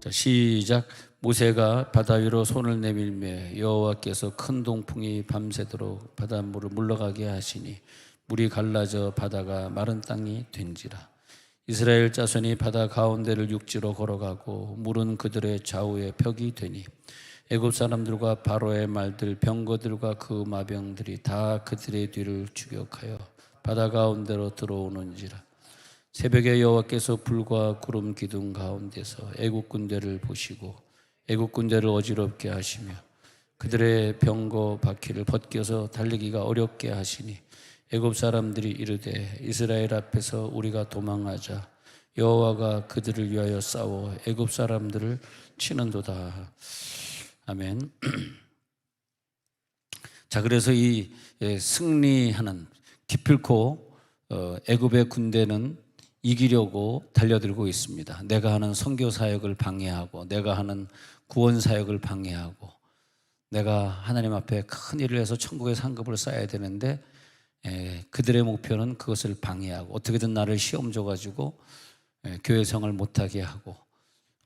자, 시작. 모세가 바다 위로 손을 내밀매 여호와께서 큰 동풍이 밤새도록 바닷물을 물러가게 하시니 물이 갈라져 바다가 마른 땅이 된지라. 이스라엘 자손이 바다 가운데를 육지로 걸어가고 물은 그들의 좌우에 벽이 되니 애굽 사람들과 바로의 말들 병거들과 그 마병들이 다 그들의 뒤를 추격하여 바다 가운데로 들어오는지라. 새벽에 여호와께서 불과 구름 기둥 가운데서 애국 군대를 보시고 애국 군대를 어지럽게 하시며 그들의 병거 바퀴를 벗겨서 달리기가 어렵게 하시니 애굽 사람들이 이르되 이스라엘 앞에서 우리가 도망하자. 여호와가 그들을 위하여 싸워 애굽 사람들을 치는도다. 아멘. 자, 그래서 이 승리하는 기필코 애굽의 군대는 이기려고 달려들고 있습니다. 내가 하는 선교 사역을 방해하고 내가 하는 구원 사역을 방해하고 내가 하나님 앞에 큰 일을 해서 천국의 상급을 쌓아야 되는데 그들의 목표는 그것을 방해하고 어떻게든 나를 시험 줘가지고 교회 생활을 못하게 하고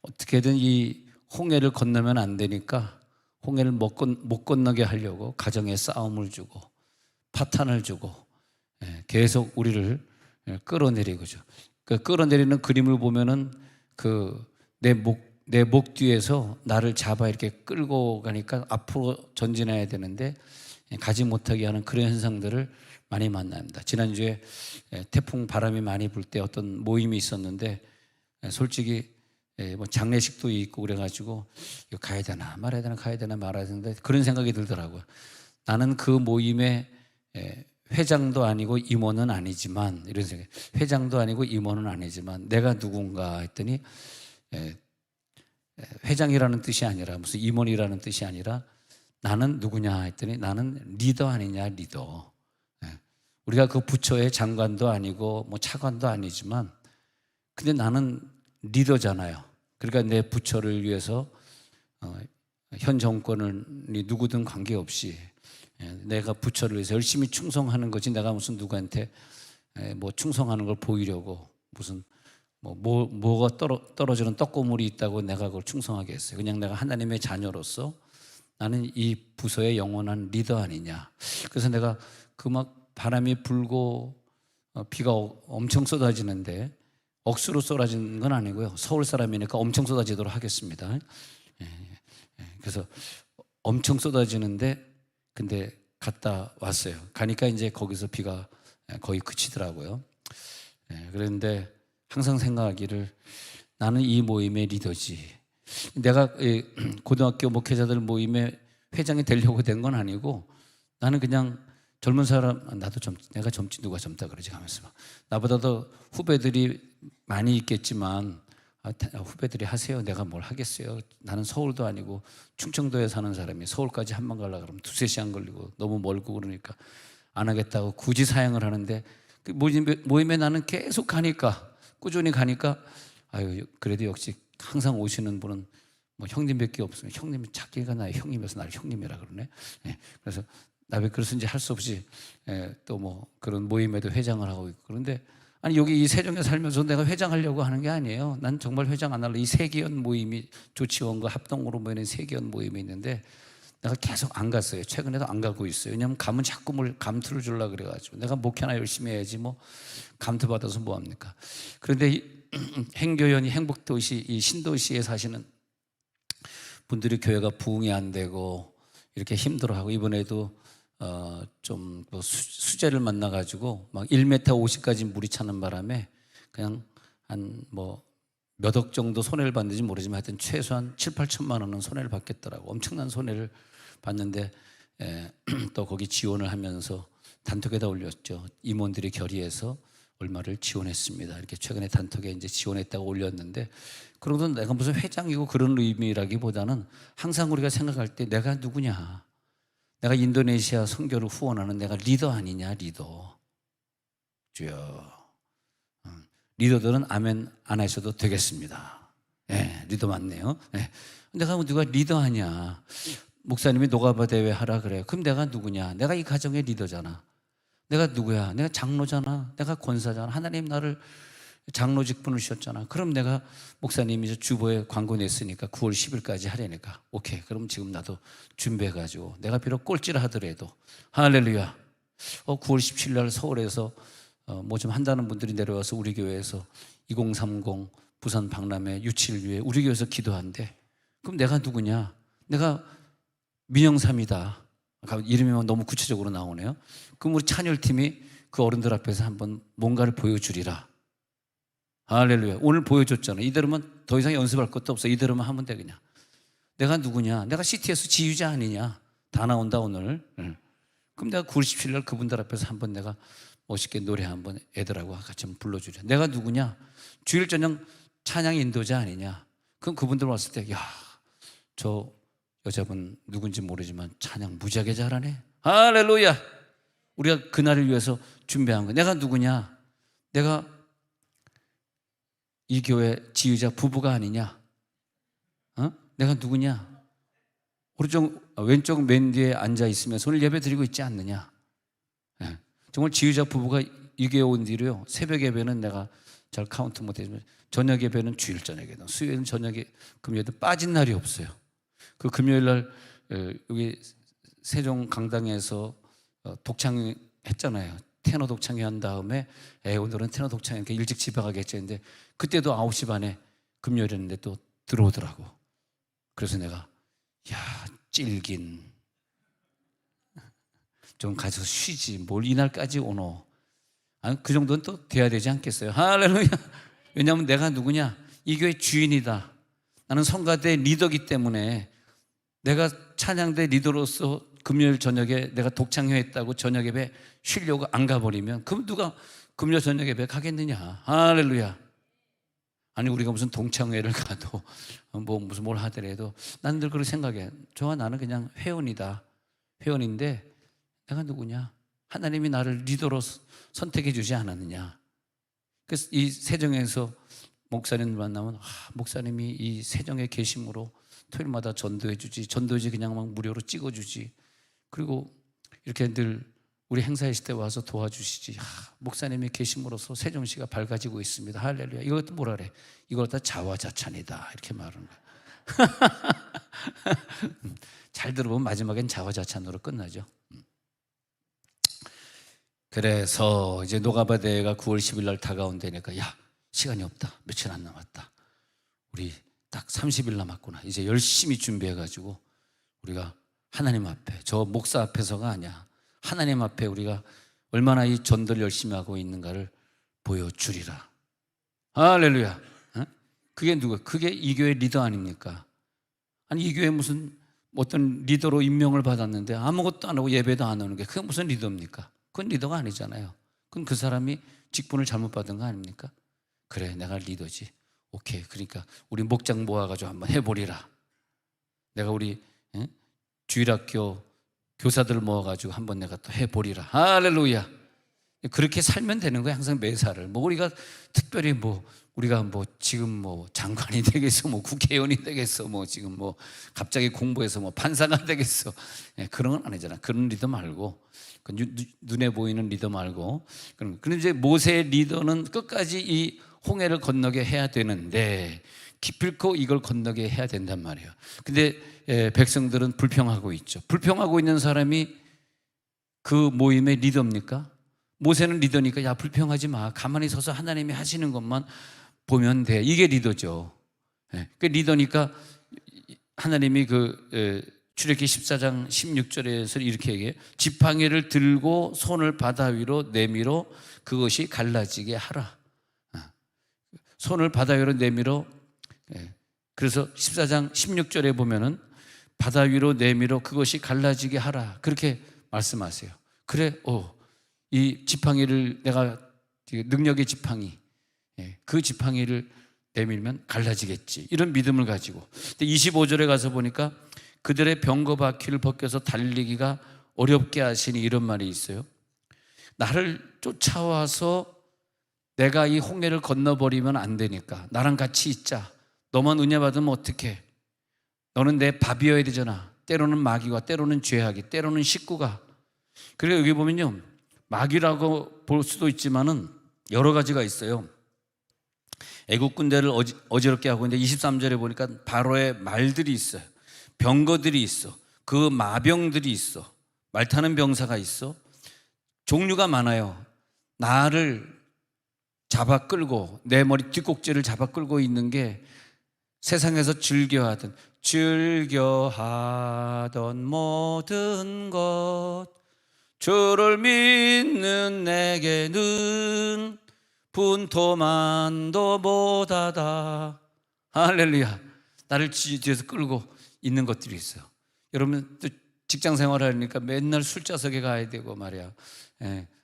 어떻게든 이 홍해를 건너면 안 되니까 홍해를 못 건너게 하려고 가정에 싸움을 주고 파탄을 주고 계속 우리를 끌어내리고죠. 그 끌어내리는 그림을 보면은 내 목 뒤에서 나를 잡아 이렇게 끌고 가니까 앞으로 전진해야 되는데 가지 못하게 하는 그런 현상들을 많이 만납니다. 지난주에 태풍 바람이 많이 불 때 어떤 모임이 있었는데 솔직히 뭐 장례식도 있고 그래가지고 이거 가야 되나 말아야 되나 가야 되나 말아야 되는데 그런 생각이 들더라고요. 나는 그 모임에 회장도 아니고 임원은 아니지만 이런 생각. 회장도 아니고 임원은 아니지만 내가 누군가 했더니 회장이라는 뜻이 아니라 무슨 임원이라는 뜻이 아니라 나는 누구냐 했더니 나는 리더 아니냐 리더. 우리가 그 부처의 장관도 아니고 뭐 차관도 아니지만 근데 나는 리더잖아요. 그러니까 내 부처를 위해서 현 정권이 누구든 관계없이 내가 부처를 위해서 열심히 충성하는 거지 내가 무슨 누구한테 뭐 충성하는 걸 보이려고 무슨 뭐가 떨어지는 떡고물이 있다고 내가 그걸 충성하게 했어요. 그냥 내가 하나님의 자녀로서 나는 이 부서의 영원한 리더 아니냐. 그래서 내가 그 막 바람이 불고 비가 엄청 쏟아지는데 억수로 쏟아지는 건 아니고요. 서울 사람이니까 엄청 쏟아지도록 하겠습니다. 그래서 엄청 쏟아지는데 근데 갔다 왔어요. 가니까 이제 거기서 비가 거의 그치더라고요. 그런데 항상 생각하기를 나는 이 모임의 리더지. 내가 고등학교 목회자들 모임의 회장이 되려고 된 건 아니고 나는 그냥 젊은 사람 나도 내가 젊지 누가 젊다 그러지 하면서 나보다도 후배들이 많이 있겠지만 후배들이 하세요. 내가 뭘 하겠어요. 나는 서울도 아니고 충청도에 사는 사람이 서울까지 한 번 가려고 그러면 2-3시간 걸리고 너무 멀고 그러니까 안 하겠다고 굳이 사양을 하는데 그 모임에 나는 계속 가니까 꾸준히 가니까 아유 그래도 역시 항상 오시는 분은 뭐 형님밖에 없으면 형님이 자기가 나의 형님이어서 나를 형님이라 그러네. 그래서 나왜 그래서인지 할 수 없이 또 뭐 그런 모임에도 회장을 하고 있고 그런데 아니 여기 이 세종에 살면서 내가 회장하려고 하는 게 아니에요. 난 정말 회장 안 할래. 이 세기현 모임이 조치원과 합동으로 모이는 세기현 모임이 있는데 내가 계속 안 갔어요. 최근에도 안 가고 있어요. 왜냐하면 가면 자꾸 뭘 감투를 주려고 그래가지고 내가 목회나 열심히 해야지 뭐 감투 받아서 뭐합니까. 그런데 행교연이 행복도시 이 신도시에 사시는 분들이 교회가 부흥이 안 되고 이렇게 힘들어하고 이번에도 좀 수재를 만나가지고 막 1m 50까지 물이 차는 바람에 그냥 한 뭐 몇 억 정도 손해를 받는지 모르지만 하여튼 최소한 7-8천만 원은 손해를 받겠더라고. 엄청난 손해를 받는데 또 거기 지원을 하면서 단톡에다 올렸죠. 임원들이 결의해서 얼마를 지원했습니다. 이렇게 최근에 단톡에 이제 지원했다고 올렸는데 그러고도 내가 무슨 회장이고 그런 의미라기보다는 항상 우리가 생각할 때 내가 누구냐. 내가 인도네시아 선교를 후원하는 내가 리더 아니냐 리더. 주여. 리더들은 아멘 안 하셔도 되겠습니다. 리더 맞네요. 내가 누가 리더 하냐. 목사님이 노가바 대회 하라 그래요. 그럼 내가 누구냐. 내가 이 가정의 리더잖아. 내가 누구야. 내가 장로잖아. 내가 권사잖아. 하나님 나를 장로 직분을 주셨잖아. 그럼 내가 목사님이 주보에 광고 냈으니까 9월 10일까지 하려니까 오케이, 그럼 지금 나도 준비해가지고 내가 비록 꼴찌를 하더라도 할렐루야 9월 17일 날 서울에서 뭐 좀 한다는 분들이 내려와서 우리 교회에서 2030 부산 박람회 유치를 위해 우리 교회에서 기도한대. 그럼 내가 누구냐? 내가 민영삼이다. 이름이 너무 구체적으로 나오네요. 그럼 우리 찬열팀이 그 어른들 앞에서 한번 뭔가를 보여주리라. 할렐루야. 오늘 보여줬잖아. 이대로면 더 이상 연습할 것도 없어. 이대로만 하면 돼 그냥. 내가 누구냐? 내가 CTS 지휘자 아니냐? 다 나온다 오늘. 그럼 내가 9월 17일 날 그분들 앞에서 한번 내가 멋있게 노래 한번 애들하고 같이 한번 불러주자. 내가 누구냐? 주일 저녁 찬양 인도자 아니냐? 그럼 그분들 왔을 때 야, 저 여자분 누군지 모르지만 찬양 무지하게 잘하네. 할렐루야. 우리가 그날을 위해서 준비한 거야. 내가 누구냐? 내가 이 교회 지휘자 부부가 아니냐? 내가 누구냐? 왼쪽 맨 뒤에 앉아 있으면서 오늘 예배 드리고 있지 않느냐? 네. 정말 지휘자 부부가 이 교회 온 뒤로요. 새벽 예배는 내가 잘 카운트 못했지만 저녁 예배는 주일 저녁에도, 수요일은 저녁에, 금요일도 빠진 날이 없어요. 그 금요일 날 여기 세종 강당에서 독창 했잖아요. 테너 독창회 한 다음에 오늘은 테너 독창회 이렇게 일찍 집에 가겠지 했는데 그때도 9시 반에 금요일이었는데 또 들어오더라고. 그래서 내가 야, 찔긴 좀 가서 쉬지 뭘 이날까지 오노. 아니, 그 정도는 또 돼야 되지 않겠어요? 할렐루야. 왜냐하면 내가 누구냐? 이 교회 주인이다. 나는 성가대 리더기 때문에 내가 찬양대 리더로서 금요일 저녁에 내가 독창회 했다고 저녁 예배 쉬려고 안 가버리면 그럼 누가 금요일 저녁 예배 가겠느냐? 할렐루야. 아니 우리가 무슨 동창회를 가도 뭐 무슨 뭘 하더라도 난 늘 그렇게 생각해. 좋아, 나는 그냥 회원이다. 회원인데 내가 누구냐? 하나님이 나를 리더로 선택해 주지 않았느냐? 그래서 이 세정에서 목사님을 만나면 목사님이 이 세정에 계심으로 토요일마다 전도해 주지, 전도지 그냥 막 무료로 찍어 주지, 그리고 이렇게 늘 우리 행사했을 때 와서 도와주시지. 목사님이 계심으로써 세종시가 밝아지고 있습니다. 할렐루야. 이것도 뭐라 그래? 이걸 다 자화자찬이다. 이렇게 말하는 거야. 잘 들어보면 마지막엔 자화자찬으로 끝나죠. 그래서 이제 노가바 대회가 9월 10일 날 다가온다니까 야, 시간이 없다. 며칠 안 남았다. 우리 딱 30일 남았구나. 이제 열심히 준비해가지고 우리가 하나님 앞에, 저 목사 앞에서가 아니야. 하나님 앞에 우리가 얼마나 이 전도를 열심히 하고 있는가를 보여주리라. 할렐루야. 그게 누가? 그게 이 교회 리더 아닙니까? 아니 이 교회 무슨 어떤 리더로 임명을 받았는데 아무것도 안 하고 예배도 안 오는 게 그게 무슨 리더입니까? 그건 리더가 아니잖아요. 그건 그 사람이 직분을 잘못 받은 거 아닙니까? 그래, 내가 리더지. 오케이. 그러니까 우리 목장 모아가지고 한번 해보리라. 내가 우리 주일학교 교사들 모아가지고 한번 내가 또 해보리라. 할렐루야. 그렇게 살면 되는 거야. 항상 매사를. 뭐 우리가 특별히 뭐 우리가 뭐 지금 뭐 장관이 되겠어, 뭐 국회의원이 되겠어, 뭐 지금 뭐 갑자기 공부해서 뭐 판사가 되겠어. 그런 건 아니잖아. 그런 리더 말고, 눈에 보이는 리더 말고. 그런데 이제 모세의 리더는 끝까지 이 홍해를 건너게 해야 되는데 기필코 이걸 건너게 해야 된단 말이에요. 근데 백성들은 불평하고 있죠. 불평하고 있는 사람이 그 모임의 리더입니까? 모세는 리더니까 야, 불평하지 마. 가만히 서서 하나님이 하시는 것만 보면 돼. 이게 리더죠. 그 리더니까 하나님이 출애굽기 14장 16절에서 이렇게 얘기해요. 지팡이를 들고 손을 바다 위로 내밀어 그것이 갈라지게 하라. 손을 바다 위로 내밀어. 그래서 14장 16절에 보면은 바다 위로 내밀어 그것이 갈라지게 하라. 그렇게 말씀하세요. 그래, 이 지팡이를 내가 능력의 지팡이, 그 지팡이를 내밀면 갈라지겠지. 이런 믿음을 가지고. 근데 25절에 가서 보니까 그들의 병거 바퀴를 벗겨서 달리기가 어렵게 하시니 이런 말이 있어요. 나를 쫓아와서 내가 이 홍해를 건너버리면 안 되니까 나랑 같이 있자. 너만 은혜 받으면 어떡해? 너는 내 밥이어야 되잖아. 때로는 마귀가, 때로는 죄악이, 때로는 식구가. 그리고 여기 보면요, 마귀라고 볼 수도 있지만은 여러 가지가 있어요. 애국 군대를 어지럽게 하고 있는데 23절에 보니까 바로의 말들이 있어요. 병거들이 있어. 그 마병들이 있어. 말 타는 병사가 있어. 종류가 많아요. 나를 잡아 끌고 내 머리 뒷꼭지를 잡아 끌고 있는 게 세상에서 즐겨하던 모든 것 주를 믿는 내게는 분토만도 못하다. 할렐루야. 나를 뒤에서 끌고 있는 것들이 있어요. 여러분 또 직장 생활하니까 맨날 술자석에 가야 되고 말이야.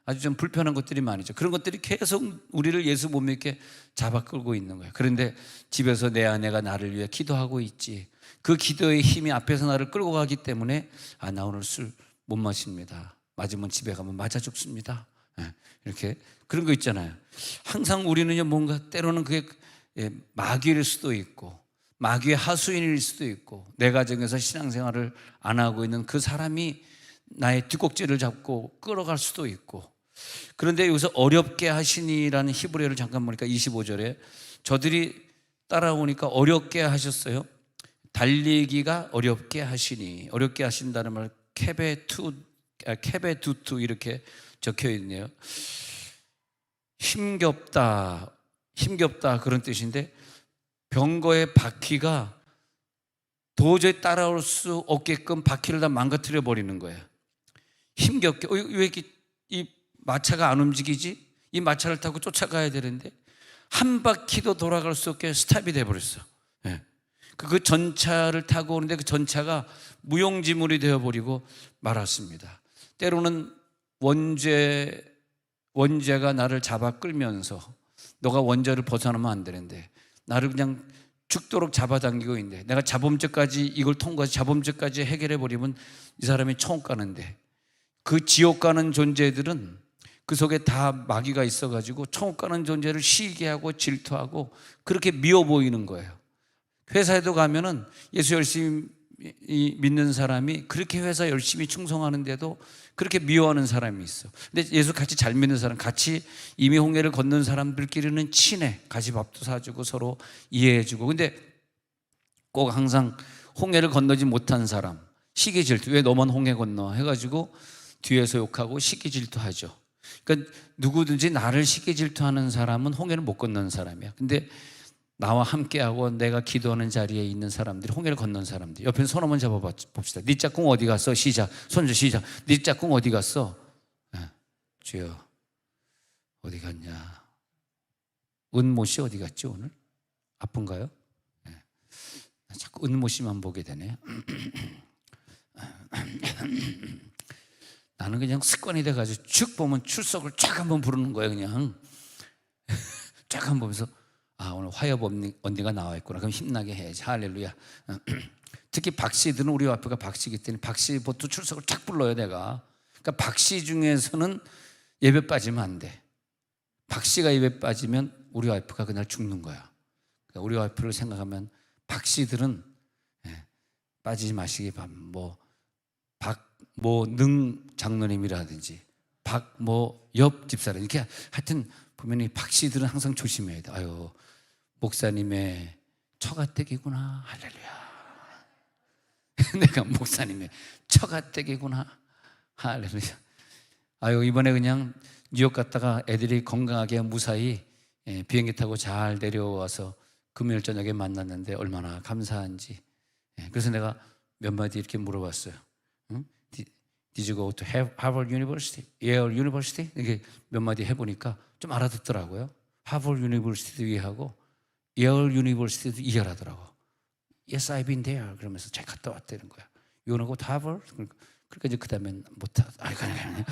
아주 좀 불편한 것들이 많이죠. 그런 것들이 계속 우리를 예수 못 믿게 잡아 끌고 있는 거예요. 그런데 집에서 내 아내가 나를 위해 기도하고 있지. 그 기도의 힘이 앞에서 나를 끌고 가기 때문에 나 오늘 술 못 마십니다. 맞으면 집에 가면 맞아 죽습니다. 이렇게 그런 거 있잖아요. 항상 우리는요 뭔가 때로는 그게 마귀일 수도 있고 마귀의 하수인일 수도 있고 내 가정에서 신앙생활을 안 하고 있는 그 사람이 나의 뒷꼭지를 잡고 끌어갈 수도 있고. 그런데 여기서 어렵게 하시니라는 히브리어를 잠깐 보니까 25절에 저들이 따라오니까 어렵게 하셨어요. 달리기가 어렵게 하시니, 어렵게 하신다는 말 케베두투 이렇게 적혀 있네요. 힘겹다 그런 뜻인데 병거의 바퀴가 도저히 따라올 수 없게끔 바퀴를 다 망가뜨려 버리는 거예요. 힘겹게 왜 이렇게 이 마차가 안 움직이지? 이 마차를 타고 쫓아가야 되는데 한 바퀴도 돌아갈 수 없게 스탑이 돼버렸어. 그 전차를 타고 오는데 그 전차가 무용지물이 되어버리고 말았습니다. 때로는 원죄가 나를 잡아 끌면서 너가 원죄를 벗어나면 안 되는데 나를 그냥 죽도록 잡아당기고 있는데 내가 자범죄까지 이걸 통과해서 자범죄까지 해결해 버리면 이 사람이 천국 가는데 그 지옥 가는 존재들은 그 속에 다 마귀가 있어가지고 천국 가는 존재를 시기하고 질투하고 그렇게 미워 보이는 거예요. 회사에도 가면은 예수 열심히 믿는 사람이 그렇게 회사 열심히 충성하는데도 그렇게 미워하는 사람이 있어. 근데 예수 같이 잘 믿는 사람, 같이 이미 홍해를 건넌 사람들끼리는 친해. 같이 밥도 사주고 서로 이해해주고. 근데 꼭 항상 홍해를 건너지 못한 사람, 시기 질투, 왜 너만 홍해 건너 해가지고 뒤에서 욕하고 시기 질투하죠. 그러니까 누구든지 나를 시기 질투하는 사람은 홍해를 못 건넌 사람이야. 근데 나와 함께하고 내가 기도하는 자리에 있는 사람들이 홍해를 건넌 사람들, 옆에 손 한번 잡아봅시다. 네 짝꿍 어디 갔어? 시작. 손주 시작. 네 짝꿍 어디 갔어? 주여 어디 갔냐? 은모 씨 어디 갔지 오늘? 아픈가요? 자꾸 은모 씨만 보게 되네. 나는 그냥 습관이 돼가지고 쭉 보면 출석을 쫙 한번 부르는 거예요. 그냥 쫙 한번 보면서 오늘 화협 언니가 나와 있구나. 그럼 힘나게 해야지. 할렐루야. 특히 박씨들은 우리 앞에가 박씨이기 때문에 박씨부터 출석을 쫙 불러요 내가. 그러니까 박씨 중에서는 예배 빠지면 안 돼. 박씨가 예배 빠지면 우리 와이프가 그날 죽는 거야. 그러니까 우리 와이프를 생각하면 박씨들은 빠지지 마시기 바랍니다. 박모능 장로님이라든지 박모엽 집사람 이렇게 하여튼 보면 이 박씨들은 항상 조심해야 돼. 아유 목사님의 처가댁이구나. 할렐루야. 내가 목사님의 처가댁이구나. 할렐루야. 아유 이번에 그냥 뉴욕 갔다가 애들이 건강하게 무사히 비행기 타고 잘 내려와서 금요일 저녁에 만났는데 얼마나 감사한지. 그래서 내가 몇 마디 이렇게 물어봤어요. 응? Did you go to Harvard University? Yale University? 이렇게 몇 마디 해보니까 좀 알아듣더라고요. Harvard University도 이해하고 Yale University도 이해하더라고. Yes, I've been there. 그러면서 잘 갔다 왔다는 거야. You wanna go to Harvard? 그러니까 이제 그 다음엔 못하. 그냥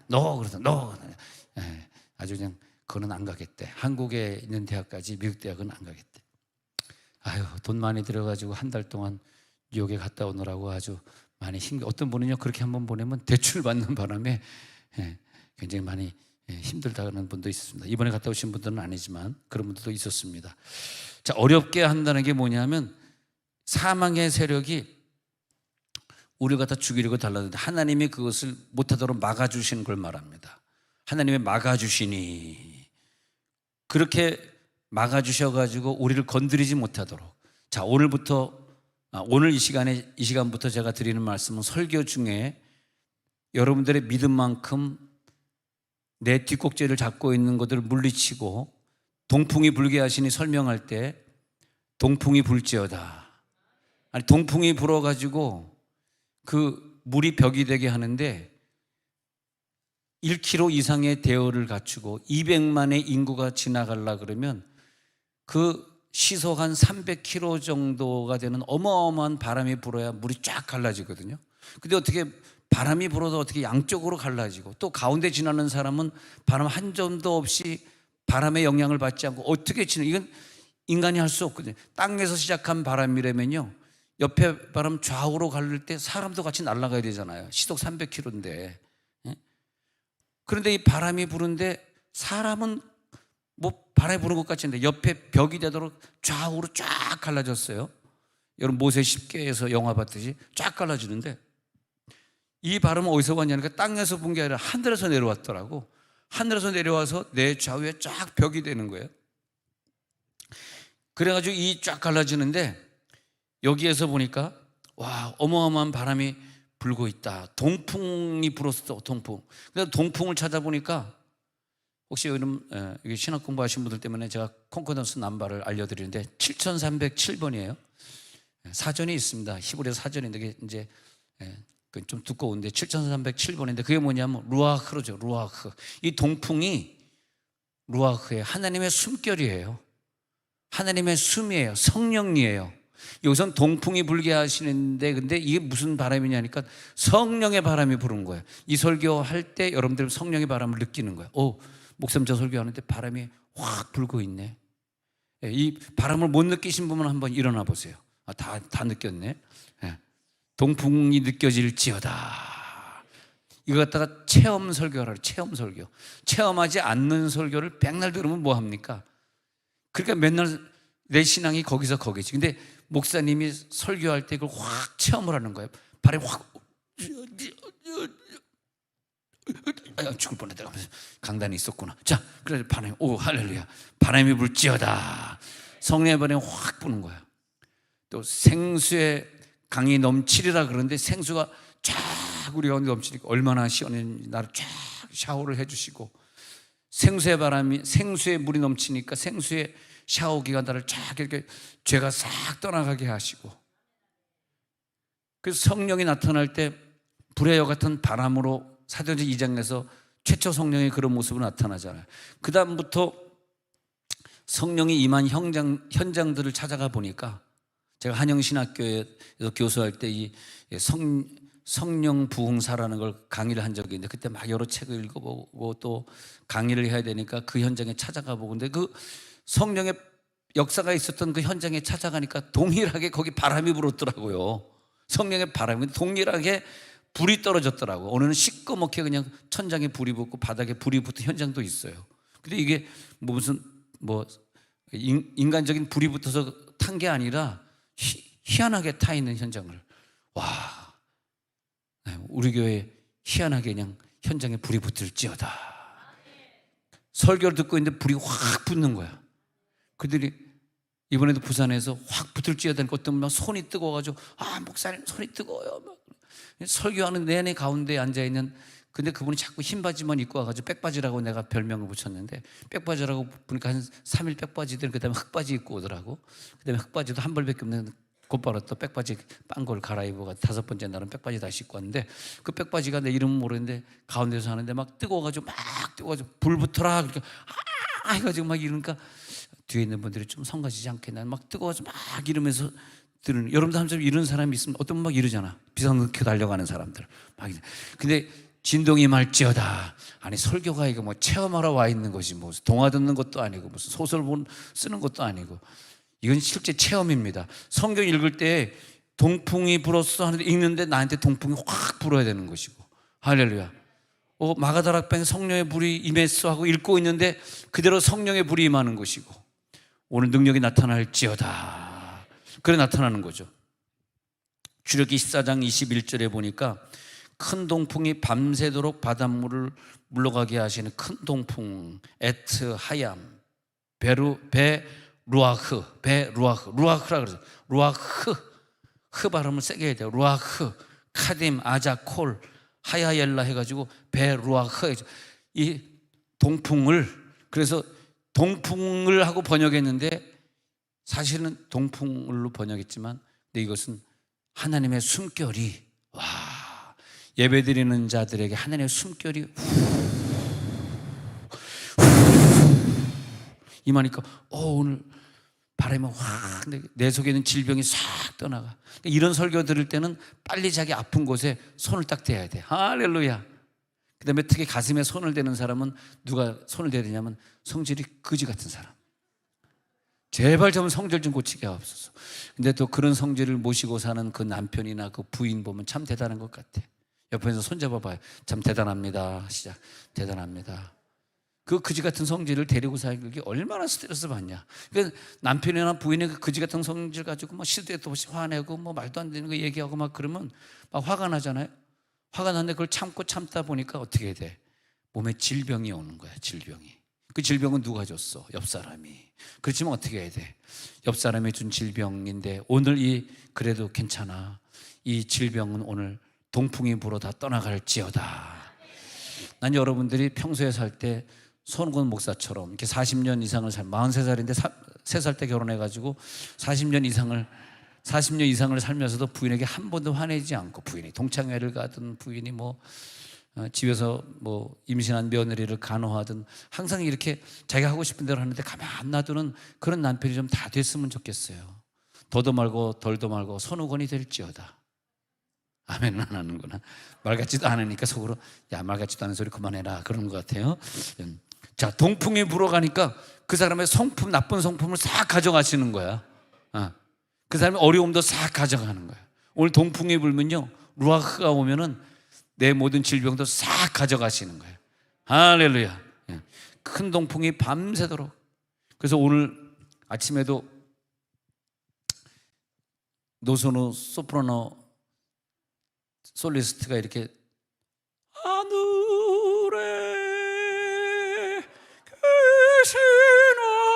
no 그러다 no. 아주 그냥 그거는 안 가겠대. 한국에 있는 대학까지 미국 대학은 안 가겠대. 아유 돈 많이 들어가지고 한 달 동안 뉴욕에 갔다 오느라고 아주 많이 어떤 분은요 그렇게 한번 보내면 대출 받는 바람에 굉장히 많이 힘들다는 분도 있었습니다. 이번에 갔다 오신 분들은 아니지만 그런 분들도 있었습니다. 자, 어렵게 한다는 게 뭐냐면 사망의 세력이 우리를 갖다 죽이려고 달라는데 하나님이 그것을 못하도록 막아주시는 걸 말합니다. 하나님이 막아주시니 그렇게 막아주셔가지고 우리를 건드리지 못하도록. 자, 오늘 이 시간부터 제가 드리는 말씀은 설교 중에 여러분들의 믿음만큼 내 뒷꼭지를 잡고 있는 것들을 물리치고 동풍이 불게 하시니 설명할 때 동풍이 불지어다. 아니, 동풍이 불어가지고 그 물이 벽이 되게 하는데 1km 이상의 대열을 갖추고 200만의 인구가 지나가려 그러면 그 시속 한 300km 정도가 되는 어마어마한 바람이 불어야 물이 쫙 갈라지거든요. 근데 어떻게 바람이 불어도 어떻게 양쪽으로 갈라지고, 또 가운데 지나는 사람은 바람 한 점도 없이 바람의 영향을 받지 않고 어떻게 이건 인간이 할 수 없거든요. 땅에서 시작한 바람이라면요, 옆에 바람 좌우로 갈릴 때 사람도 같이 날아가야 되잖아요. 시속 300km인데. 그런데 이 바람이 부는데 사람은 뭐 바람이 부는 것 같은데 옆에 벽이 되도록 좌우로 쫙 갈라졌어요. 여러분 모세 십계에서 영화 봤듯이 쫙 갈라지는데, 이 바람은 어디서 왔냐니까 땅에서 분 게 아니라 하늘에서 내려왔더라고. 하늘에서 내려와서 내 좌우에 쫙 벽이 되는 거예요. 그래가지고 이 쫙 갈라지는데 여기에서 보니까 와, 어마어마한 바람이 불고 있다. 동풍이 불었어. 동풍. 그래서 동풍을 찾아보니까, 혹시 여러분 여기 신학 공부하신 분들 때문에 제가 콘코던스 남바를 알려드리는데 7307번이에요. 사전이 있습니다. 히브리어 사전인데 이게 이제 좀 두꺼운데 7307번인데 그게 뭐냐면 루아흐죠. 루아흐. 이 동풍이 루아흐예요. 하나님의 숨결이에요. 하나님의 숨이에요. 성령이에요. 여기선 동풍이 불게 하시는데, 근데 이게 무슨 바람이냐니까 성령의 바람이 부는 거예요. 이 설교할 때 여러분들 성령의 바람을 느끼는 거예요. 목사님 저 설교하는데 바람이 확 불고 있네. 이 바람을 못 느끼신 분은 한번 일어나 보세요. 다 느꼈네. 동풍이 느껴질지어다. 이거 갖다가 체험 설교하라. 체험 설교. 체험하지 않는 설교를 백날 들으면 뭐 합니까? 그러니까 맨날 내 신앙이 거기서 거기지. 근데 목사님이 설교할 때 그걸 확 체험을 하는 거예요. 발이 확 죽을 뻔했다. 강단이 있었구나. 자, 그래 바람이 할렐루야. 바람이 불지어다. 성령의 바람이 확 부는 거야. 또 생수의 강이 넘치리라 그러는데 생수가 쫙 우리 가운데 넘치니까 얼마나 시원한지 나를 쫙 샤워를 해주시고, 생수의 물이 넘치니까 생수의 샤워기가 나를 쫙 이렇게 죄가 싹 떠나가게 하시고, 그래서 성령이 나타날 때 불의 여 같은 바람으로 사도행전 2장에서 최초 성령의 그런 모습으로 나타나잖아요. 그 다음부터 성령이 임한 현장들을 찾아가 보니까, 제가 한영신학교에서 교수할 때 이 성령 부흥사라는 걸 강의를 한 적이 있는데, 그때 막 여러 책을 읽어보고 또 강의를 해야 되니까 그 현장에 찾아가 보고, 근데 그 성령의 역사가 있었던 그 현장에 찾아가니까 동일하게 거기 바람이 불었더라고요. 성령의 바람이 동일하게 불이 떨어졌더라고요. 오늘은 시꺼멓게 그냥 천장에 불이 붙고 바닥에 불이 붙은 현장도 있어요. 근데 이게 무슨 인간적인 불이 붙어서 탄 게 아니라 희한하게 타 있는 현장을, 와, 우리 교회 희한하게 그냥 현장에 불이 붙을지어다. 설교를 듣고 있는데 불이 확 붙는 거야. 그들이 이번에도 부산에서 확 붙을지어다. 어떤 분 손이 뜨거워가지고, 목사님 손이 뜨거워요. 설교하는 내내 가운데 앉아있는, 근데 그분이 자꾸 흰 바지만 입고 와가지고 백바지라고 내가 별명을 붙였는데, 백바지라고 보니까 한 3일 백바지들, 그 다음에 흑바지 입고 오더라고. 그 다음에 흑바지도 한 벌밖에 없는, 곧바로 또 백바지 빤걸 갈아입고 5번째 날은 백바지 다시 입고 왔는데, 그 백바지가 내 이름은 모르는데 가운데서 하는데 막 뜨거워가지고 불 붙어라 그러니까 해가지고 막 이러니까 뒤에 있는 분들이 좀 성가시지 않겠나, 막 뜨거워서 막 이러면서 들은, 여러분도 한 번 이런 사람이 있으면 어떤 분 막 이러잖아. 비상등켜 달려가는 사람들 막. 근데 진동이 말지어다. 아니 설교가 이거 뭐 체험하러 와 있는 것이, 뭐 동화 듣는 것도 아니고 무슨 소설 쓰는 것도 아니고, 이건 실제 체험입니다. 성경 읽을 때 동풍이 불었어 하는데 읽는데 나한테 동풍이 확 불어야 되는 것이고, 할렐루야. 마가다락방에 성령의 불이 임했어 하고 읽고 있는데 그대로 성령의 불이 임하는 것이고, 오늘 능력이 나타날지어다. 그래 나타나는 거죠. 출애굽기 14장 21절에 보니까 큰 동풍이 밤새도록 바닷물을 물러가게 하시는 큰 동풍, 에트 하얌. 루아흐라 그러죠. 루아흐, 흐 발음을 세게 해야 돼요. 루아흐, 카딤, 아자, 콜, 하야엘라 해가지고 베루아흐. 이 동풍을, 그래서 동풍을 하고 번역했는데 사실은 동풍을로 번역했지만, 근데 이것은 하나님의 숨결이, 와, 예배드리는 자들에게 하나님의 숨결이 임하니까 오늘 바람이 확, 내 속에 있는 질병이 싹 떠나가. 이런 설교 들을 때는 빨리 자기 아픈 곳에 손을 딱 대야 돼. 할렐루야. 그 다음에 특히 가슴에 손을 대는 사람은 누가 손을 대야 되냐면 성질이 거지 같은 사람. 제발 좀 성질 좀 고치게 하옵소서. 근데 또 그런 성질을 모시고 사는 그 남편이나 그 부인 보면 참 대단한 것 같아. 옆에서 손잡아 봐요. 참 대단합니다. 시작. 대단합니다. 그 거지 같은 성질을 데리고 살기 얼마나 스트레스 받냐. 그러니까 남편이나 부인의 그 거지 같은 성질 가지고 막 시도 때도 없이 화내고 뭐 말도 안 되는 거 얘기하고 막 그러면 막 화가 나잖아요. 화가 나는데 그걸 참다 보니까 어떻게 돼? 몸에 질병이 오는 거야. 질병이. 그 질병은 누가 줬어? 옆 사람이. 그렇지만 어떻게 해야 돼? 옆 사람이 준 질병인데 오늘 그래도 괜찮아. 이 질병은 오늘 동풍이 불어 다 떠나갈지어다. 난 여러분들이 평소에 살 때 손권 목사처럼 이렇게 40년 이상을 43살인데 3살 때 결혼해가지고 40년 이상을 살면서도 부인에게 한 번도 화내지 않고, 부인이 동창회를 가든 부인이 집에서 임신한 며느리를 간호하든 항상 이렇게 자기가 하고 싶은 대로 하는데 가만 안 놔두는 그런 남편이 좀 다 됐으면 좋겠어요. 더도 말고 덜도 말고 손오건이 될지어다. 아멘은 안 하는구나. 말 같지도 않으니까 속으로 야, 말 같지도 않은 소리 그만해라 그러는 것 같아요. 자, 동풍이 불어가니까 그 사람의 성품, 나쁜 성품을 싹 가져가시는 거야. 그 사람의 어려움도 싹 가져가는 거야. 오늘 동풍이 불면요, 루아흐가 오면은 내 모든 질병도 싹 가져가시는 거예요. 할렐루야. 큰 동풍이 밤새도록. 그래서 오늘 아침에도 노소노 소프라노 솔리스트가 이렇게 하늘에 계신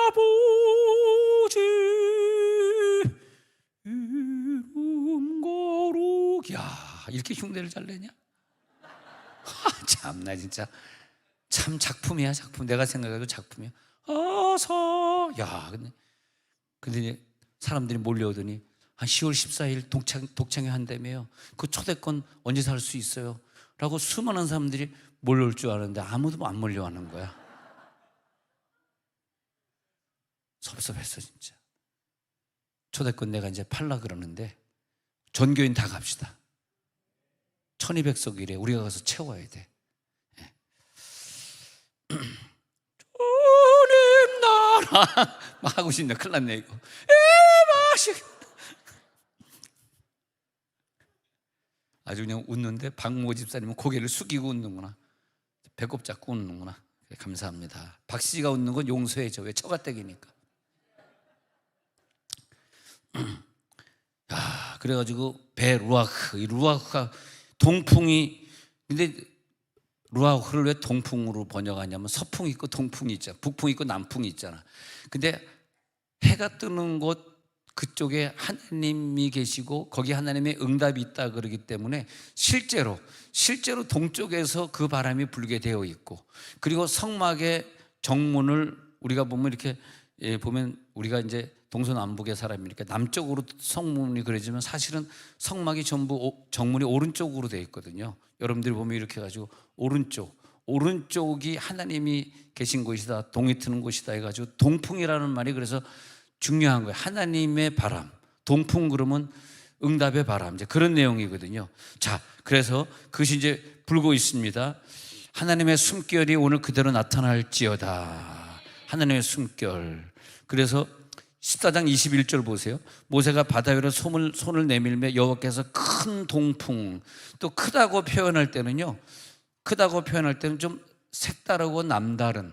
아버지 이름 거룩. 야, 이렇게 흉내를 잘 내냐? 참나 진짜 참 작품이야, 작품. 내가 생각해도 작품이야. 아사. 야, 근데 이제 사람들이 몰려오더니 한 10월 14일 독창회 한다며요. 그 초대권 언제 살 수 있어요? 라고 수많은 사람들이 몰려올 줄 알았는데 아무도 안 몰려오는 거야. 섭섭했어 진짜. 초대권 내가 이제 팔라 그러는데 전교인 다 갑시다. 1200석이래. 우리가 가서 채워야 돼. 주님 나라 막 하고 싶네. 큰일 났네 이거. 에마식. 아주 그냥 웃는데 박모 집사님은 고개를 숙이고 웃는구나. 배꼽 잡고 웃는구나. 감사합니다. 박 씨가 웃는 건 용서해줘. 왜? 처가댁이니까. 야, 그래가지고 베루아흐, 이 루아흐가 동풍이, 근데 루아흐를 왜 동풍으로 번역하냐면 서풍이 있고 동풍이 있잖아. 북풍이 있고 남풍이 있잖아. 근데 해가 뜨는 곳 그쪽에 하나님이 계시고 거기 하나님의 응답이 있다 그러기 때문에 실제로 동쪽에서 그 바람이 불게 되어 있고, 그리고 성막의 정문을 우리가 보면 이렇게 보면 우리가 이제 동서남북의 사람이니까 남쪽으로 성문이 그려지면 사실은 성막이 전부 정문이 오른쪽으로 되어 있거든요. 여러분들이 보면 이렇게 해가지고 오른쪽이 하나님이 계신 곳이다, 동이 트는 곳이다 해가지고 동풍이라는 말이 그래서 중요한 거예요. 하나님의 바람, 동풍 그러면 응답의 바람, 이제 그런 내용이거든요. 자, 그래서 그것이 이제 불고 있습니다. 하나님의 숨결이 오늘 그대로 나타날지어다. 하나님의 숨결. 그래서 14장 21절 보세요. 모세가 바다 위로 손을 내밀며 여호와께서 큰 동풍, 또 크다고 표현할 때는 좀 색다르고 남다른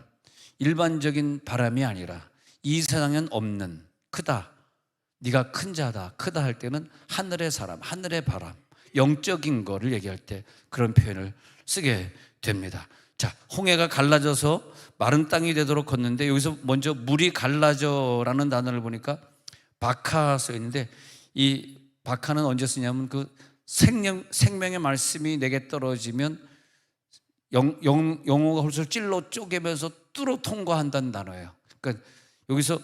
일반적인 바람이 아니라 이 세상엔 없는 크다, 네가 큰 자다, 크다 할 때는 하늘의 사람, 하늘의 바람, 영적인 거를 얘기할 때 그런 표현을 쓰게 됩니다. 자, 홍해가 갈라져서 마른 땅이 되도록 걷는데, 여기서 먼저 물이 갈라져라는 단어를 보니까 바카 써 있는데, 이 바카는 언제 쓰냐면 그 생명의 말씀이 내게 떨어지면 영혼과 홀수를 찔러 쪼개면서 뚫어 통과한다는 단어예요. 그러니까 여기서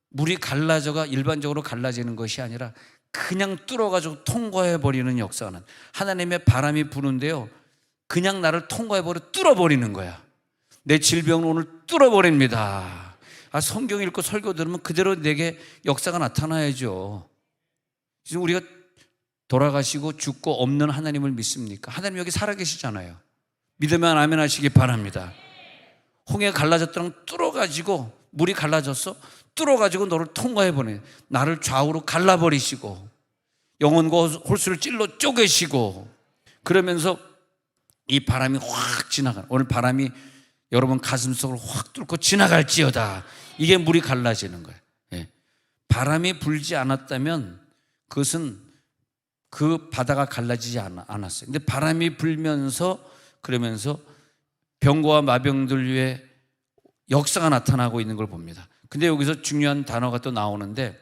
물이 갈라져가 일반적으로 갈라지는 것이 아니라 그냥 뚫어가지고 통과해버리는 역사는, 하나님의 바람이 부는데요, 그냥 나를 통과해버려 뚫어버리는 거야. 내 질병을 오늘 뚫어버립니다. 성경 읽고 설교 들으면 그대로 내게 역사가 나타나야죠. 지금 우리가 돌아가시고 죽고 없는 하나님을 믿습니까? 하나님 여기 살아계시잖아요. 믿으면 아멘 하시기 바랍니다. 홍해가 갈라졌다는 뚫어가지고, 물이 갈라졌어? 뚫어가지고 너를 통과해버리네. 나를 좌우로 갈라버리시고 영혼과 홀수를 찔러 쪼개시고, 그러면서 이 바람이 확 지나가는, 오늘 바람이 여러분 가슴속을 확 뚫고 지나갈지어다. 이게 물이 갈라지는 거예요. 예. 바람이 불지 않았다면 그것은 그 바다가 갈라지지 않았어요. 근데 바람이 불면서, 그러면서 병거와 마병들 위에 역사가 나타나고 있는 걸 봅니다. 근데 여기서 중요한 단어가 또 나오는데,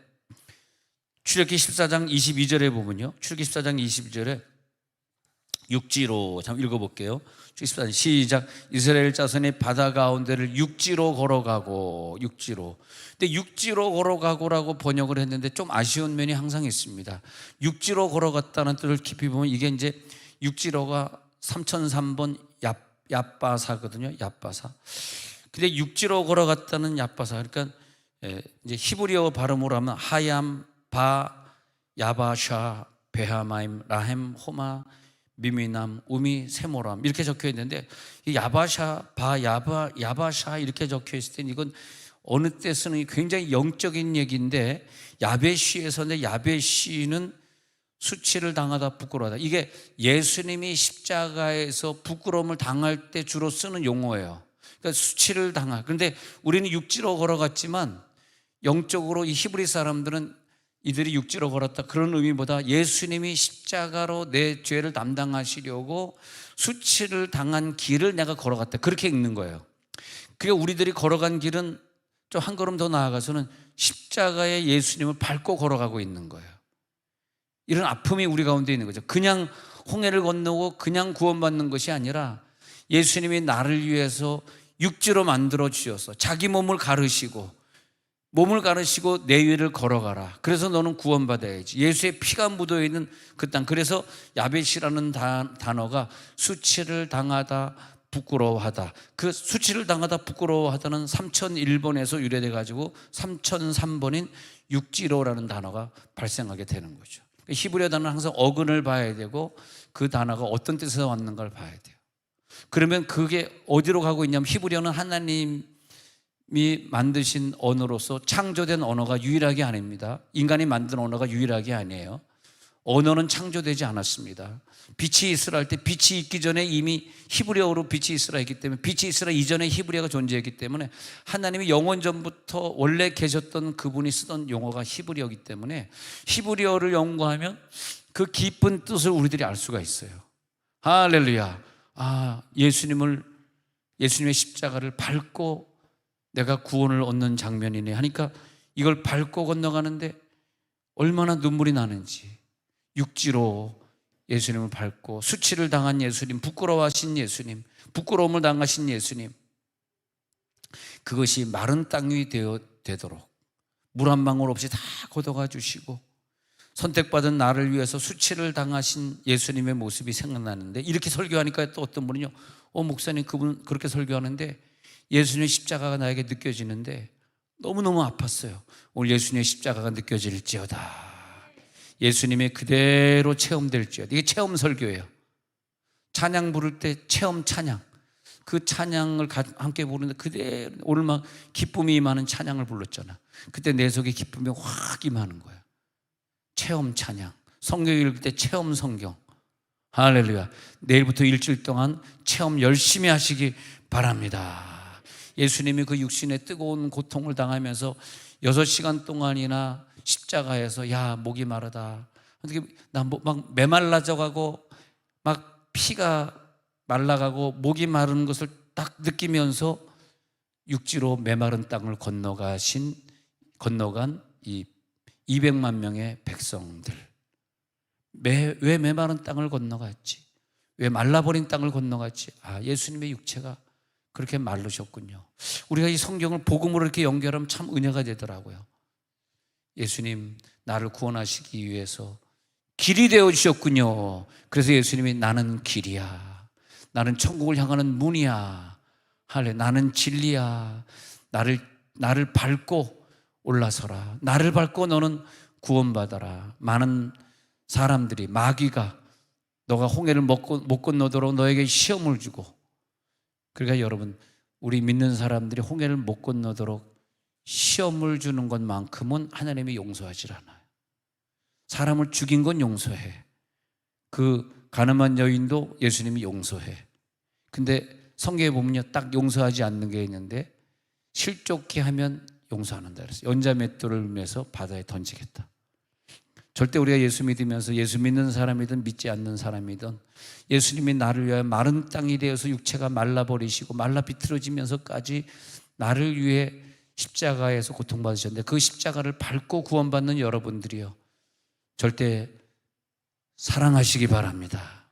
출애굽기 14장 22절에 보면요, 출애굽기 14장 22절에 육지로, 잠깐 읽어볼게요. 14장 시작. 이스라엘 자손이 바다 가운데를 육지로 걸어가고, 육지로. 근데 육지로 걸어가고라고 번역을 했는데 좀 아쉬운 면이 항상 있습니다. 육지로 걸어갔다는 뜻을 깊이 보면 이게 이제 육지로가 3003번 얍바사거든요. 얍바사. 근데 육지로 걸어갔다는 얍바사, 그러니까 이제 히브리어 발음으로 하면 하얌, 바, 야바샤, 베하마임, 라햄, 호마, 미미남, 우미, 세모람 이렇게 적혀 있는데, 이 야바샤, 바, 야바샤 이렇게 적혀 있을 때 이건 어느 때 쓰는 굉장히 영적인 얘기인데, 야베시에서는, 야베시는 수치를 당하다 부끄러워하다. 이게 예수님이 십자가에서 부끄러움을 당할 때 주로 쓰는 용어예요. 그러니까 수치를 당하. 그런데 우리는 육지로 걸어갔지만 영적으로 이 히브리 사람들은 이들이 육지로 걸었다 그런 의미보다 예수님이 십자가로 내 죄를 담당하시려고 수치를 당한 길을 내가 걸어갔다, 그렇게 읽는 거예요. 그러니까 우리들이 걸어간 길은 좀 한 걸음 더 나아가서는 십자가의 예수님을 밟고 걸어가고 있는 거예요. 이런 아픔이 우리 가운데 있는 거죠. 그냥 홍해를 건너고 그냥 구원받는 것이 아니라 예수님이 나를 위해서 육지로 만들어 주셔서 자기 몸을 가르시고 내 위를 걸어가라. 그래서 너는 구원받아야지. 예수의 피가 묻어 있는 그 땅. 그래서 야벳이라는 단어가 수치를 당하다, 부끄러워하다. 그 수치를 당하다, 부끄러워하다는 3001번에서 유래돼 가지고 3003번인 육지로라는 단어가 발생하게 되는 거죠. 히브리어 단어는 항상 어근을 봐야 되고 그 단어가 어떤 뜻에서 왔는가를 봐야 돼요. 그러면 그게 어디로 가고 있냐면, 히브리어는 하나님이 만드신 언어로서 창조된 언어가 유일하게 아닙니다. 인간이 만든 언어가 유일하게 아니에요. 언어는 창조되지 않았습니다. 빛이 있으라 할 때 빛이 있기 전에 이미 히브리어로 빛이 있으라 했기 때문에, 빛이 있으라 이전에 히브리어가 존재했기 때문에 하나님이 영원 전부터 원래 계셨던 그분이 쓰던 용어가 히브리어이기 때문에 히브리어를 연구하면 그 깊은 뜻을 우리들이 알 수가 있어요. 할렐루야. 예수님의 십자가를 밟고 내가 구원을 얻는 장면이네 하니까, 이걸 밟고 건너가는데 얼마나 눈물이 나는지, 육지로 예수님을 밟고 수치를 당한 예수님, 부끄러워하신 예수님, 부끄러움을 당하신 예수님, 그것이 마른 땅이 되도록 물 한 방울 없이 다 걷어가 주시고 선택받은 나를 위해서 수치를 당하신 예수님의 모습이 생각나는데, 이렇게 설교하니까 또 어떤 분은요, 목사님 그분 그렇게 설교하는데 예수님의 십자가가 나에게 느껴지는데 너무너무 아팠어요. 오늘 예수님의 십자가가 느껴질지어다. 예수님의 그대로 체험될지어다. 이게 체험 설교예요. 찬양 부를 때 체험 찬양, 그 찬양을 함께 부르는데 그대로, 오늘 막 기쁨이 임하는 찬양을 불렀잖아. 그때 내 속에 기쁨이 확 임하는 거야. 체험 찬양. 성경 읽을 때 체험 성경. 할렐루야. 내일부터 일주일 동안 체험 열심히 하시기 바랍니다. 예수님이 그 육신의 뜨거운 고통을 당하면서 6시간 동안이나 십자가에서, 야 목이 마르다, 어떻게 나 막 메말라져 가고 막 피가 말라가고 목이 마르는 것을 딱 느끼면서 육지로 메마른 땅을 건너간 이 200만 명의 백성들. 왜 메마른 땅을 건너갔지? 왜 말라버린 땅을 건너갔지? 예수님의 육체가 그렇게 마르셨군요. 우리가 이 성경을 복음으로 이렇게 연결하면 참 은혜가 되더라고요. 예수님 나를 구원하시기 위해서 길이 되어 주셨군요. 그래서 예수님이 나는 길이야, 나는 천국을 향하는 문이야, 나는 진리야, 나를 밟고 올라서라, 나를 밟고 너는 구원받아라. 많은 사람들이, 마귀가 너가 홍해를 못 건너도록 너에게 시험을 주고, 그러니까 여러분, 우리 믿는 사람들이 홍해를 못 건너도록 시험을 주는 것만큼은 하나님이 용서하지 않아요. 사람을 죽인 건 용서해. 그 가늠한 여인도 예수님이 용서해. 근데 성경에 보면요, 딱 용서하지 않는 게 있는데, 실족해 하면 용서하는다 그랬어요. 연자맷돌을 매서 바다에 던지겠다. 절대 우리가 예수 믿으면서, 예수 믿는 사람이든 믿지 않는 사람이든, 예수님이 나를 위하여 마른 땅이 되어서 육체가 말라버리시고 말라 비틀어지면서까지 나를 위해 십자가에서 고통받으셨는데, 그 십자가를 밟고 구원받는 여러분들이요, 절대 사랑하시기 바랍니다.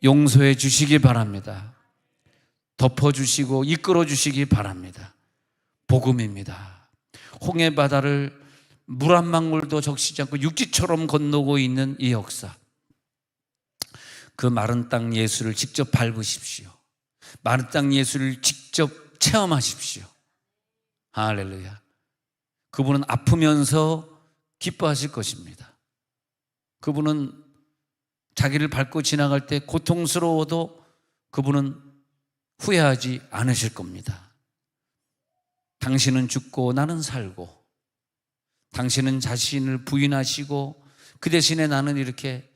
용서해 주시기 바랍니다. 덮어주시고 이끌어 주시기 바랍니다. 복음입니다. 홍해 바다를 물 한 방울도 적시지 않고 육지처럼 건너고 있는 이 역사, 그 마른 땅 예수를 직접 밟으십시오. 마른 땅 예수를 직접 체험하십시오. 할렐루야. 그분은 아프면서 기뻐하실 것입니다. 그분은 자기를 밟고 지나갈 때 고통스러워도 그분은 후회하지 않으실 겁니다. 당신은 죽고 나는 살고, 당신은 자신을 부인하시고, 그 대신에 나는 이렇게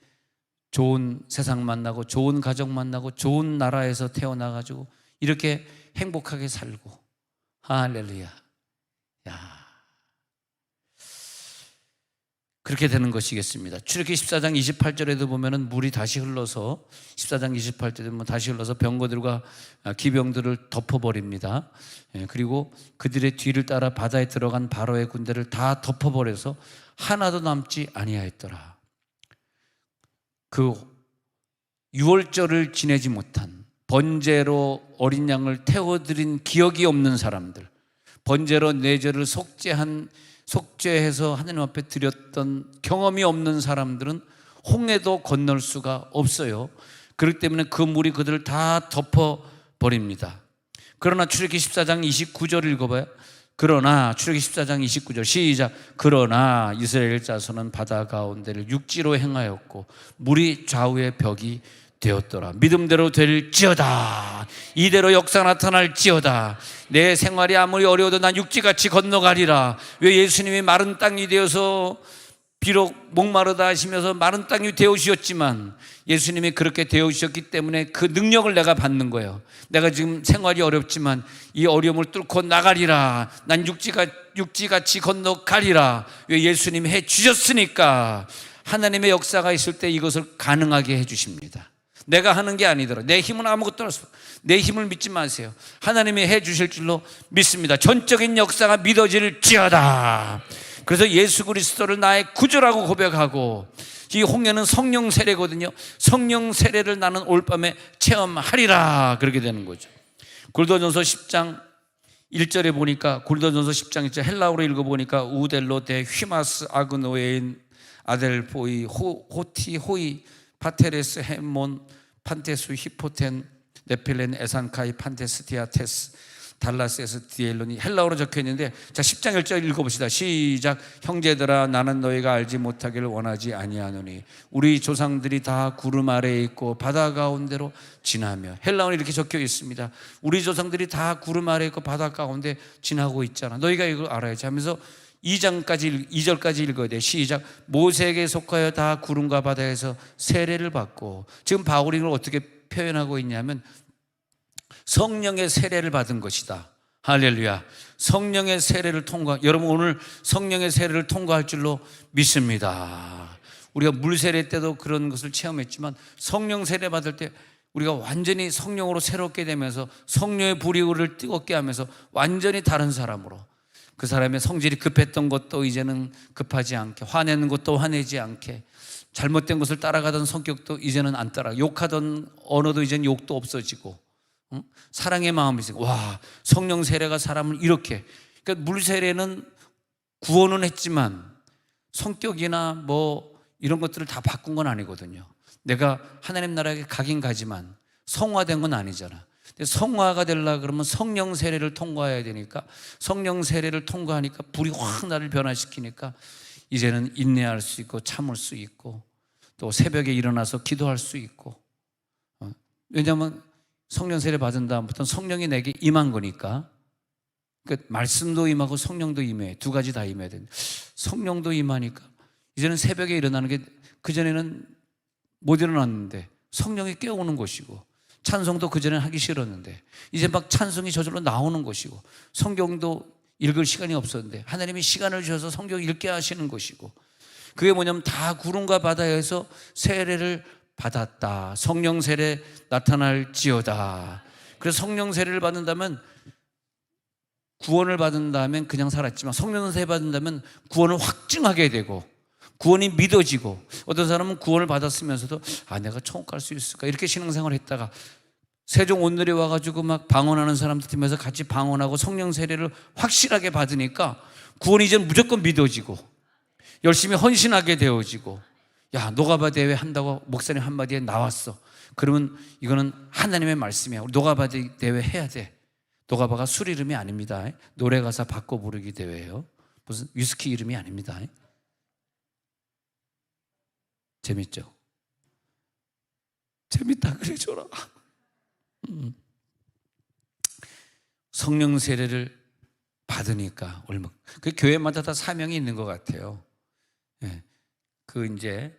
좋은 세상 만나고 좋은 가정 만나고 좋은 나라에서 태어나가지고 이렇게 행복하게 살고. 할렐루야. 그렇게 되는 것이겠습니다. 출애굽기 14장 28절에도 보면은 물이 다시 흘러서, 14장 28절에 보면 다시 흘러서 병거들과 기병들을 덮어버립니다. 그리고 그들의 뒤를 따라 바다에 들어간 바로의 군대를 다 덮어버려서 하나도 남지 아니하였더라. 그 유월절을 지내지 못한, 번제로 어린 양을 태워드린 기억이 없는 사람들, 번제로 뇌절을 속죄해서 하나님 앞에 드렸던 경험이 없는 사람들은 홍해도 건널 수가 없어요. 그렇기 때문에 그 물이 그들을 다 덮어버립니다. 그러나 출애굽기 14장 29절을 읽어봐요. 그러나, 출애굽기 14장 29절 시작. 그러나 이스라엘 자손은 바다 가운데를 육지로 행하였고 물이 좌우의 벽이 되었더라. 믿음대로 될지어다. 이대로 역사 나타날지어다. 내 생활이 아무리 어려워도 난 육지같이 건너가리라. 왜? 예수님이 마른 땅이 되어서, 비록 목마르다 하시면서 마른 땅이 되어주셨지만 예수님이 그렇게 되어주셨기 때문에 그 능력을 내가 받는 거예요. 내가 지금 생활이 어렵지만 이 어려움을 뚫고 나가리라. 난 육지같이 건너가리라. 왜? 예수님이 해주셨으니까. 하나님의 역사가 있을 때 이것을 가능하게 해주십니다. 내가 하는 게 아니더라. 내 힘은 아무것도 없어. 내 힘을 믿지 마세요. 하나님이 해주실 줄로 믿습니다. 전적인 역사가 믿어질지어다. 그래서 예수 그리스도를 나의 구주라고 고백하고, 이 홍해는 성령 세례거든요. 성령 세례를 나는 올 밤에 체험하리라. 그렇게 되는 거죠. 고린도전서 10장 1절에 보니까, 고린도전서 10장 1절 헬라어로 읽어보니까, 우델로 데 휘마스 아그노에인 아델포이 호티 호이 파테레스 헤몬 판테수 히포텐 네필렌 에산카이 판테스티아테스 달라스에서 디엘론이 헬라어로 적혀 있는데, 자 10장 1절 읽어봅시다. 시작. 형제들아, 나는 너희가 알지 못하기를 원하지 아니하노니 우리 조상들이 다 구름 아래에 있고 바다 가운데로 지나며. 헬라어는 이렇게 적혀 있습니다. 우리 조상들이 다 구름 아래에 있고 바다 가운데 지나고 있잖아. 너희가 이걸 알아야지 하면서 2절까지 읽어야 돼. 시작. 모세에게 속하여 다 구름과 바다에서 세례를 받고. 지금 바울이 이걸 어떻게 표현하고 있냐면 성령의 세례를 받은 것이다. 할렐루야. 성령의 세례를 여러분 오늘 성령의 세례를 통과할 줄로 믿습니다. 우리가 물 세례 때도 그런 것을 체험했지만 성령 세례 받을 때 우리가 완전히 성령으로 새롭게 되면서 성령의 불이 우리를 뜨겁게 하면서 완전히 다른 사람으로, 그 사람의 성질이 급했던 것도 이제는 급하지 않게, 화내는 것도 화내지 않게, 잘못된 것을 따라가던 성격도 이제는 안 따라, 욕하던 언어도 이제는 욕도 없어지고, 사랑의 마음이 있으니까, 와, 성령 세례가 사람을 이렇게, 그러니까 물 세례는 구원은 했지만 성격이나 뭐 이런 것들을 다 바꾼 건 아니거든요. 내가 하나님 나라에 가긴 가지만 성화된 건 아니잖아. 근데 성화가 되려고 그러면 성령 세례를 통과해야 되니까, 성령 세례를 통과하니까 불이 확 나를 변화시키니까 이제는 인내할 수 있고 참을 수 있고 또 새벽에 일어나서 기도할 수 있고. 왜냐하면 성령 세례 받은 다음부터는 성령이 내게 임한 거니까. 그러니까 말씀도 임하고 성령도 임해, 두 가지 다 임해야 된다. 성령도 임하니까 이제는 새벽에 일어나는 게 그전에는 못 일어났는데 성령이 깨우는 것이고, 찬송도 그전에는 하기 싫었는데 이제 막 찬송이 저절로 나오는 것이고, 성경도 읽을 시간이 없었는데 하나님이 시간을 주셔서 성경 읽게 하시는 것이고, 그게 뭐냐면 다 구름과 바다에서 세례를 받았다. 성령 세례 나타날지어다. 그래서 성령 세례를 받는다면, 구원을 받는다면 그냥 살았지만 성령 세례 받는다면 구원을 확증하게 되고 구원이 믿어지고, 어떤 사람은 구원을 받았으면서도 내가 천국 갈 수 있을까 이렇게 신앙생활을 했다가 세종 온누리에 와가지고 막 방언하는 사람들 팀에서 같이 방언하고 성령 세례를 확실하게 받으니까 구원이 이제 무조건 믿어지고 열심히 헌신하게 되어지고, 야, 노가바 대회 한다고 목사님 한마디에 나왔어. 그러면 이거는 하나님의 말씀이야. 우리 노가바 대회 해야 돼. 노가바가 술 이름이 아닙니다. 노래 가사 바꿔 부르기 대회예요. 무슨 위스키 이름이 아닙니다. 재밌죠? 재밌다 그래줘라. 성령 세례를 받으니까 얼마, 그 교회마다 다 사명이 있는 것 같아요. 그 이제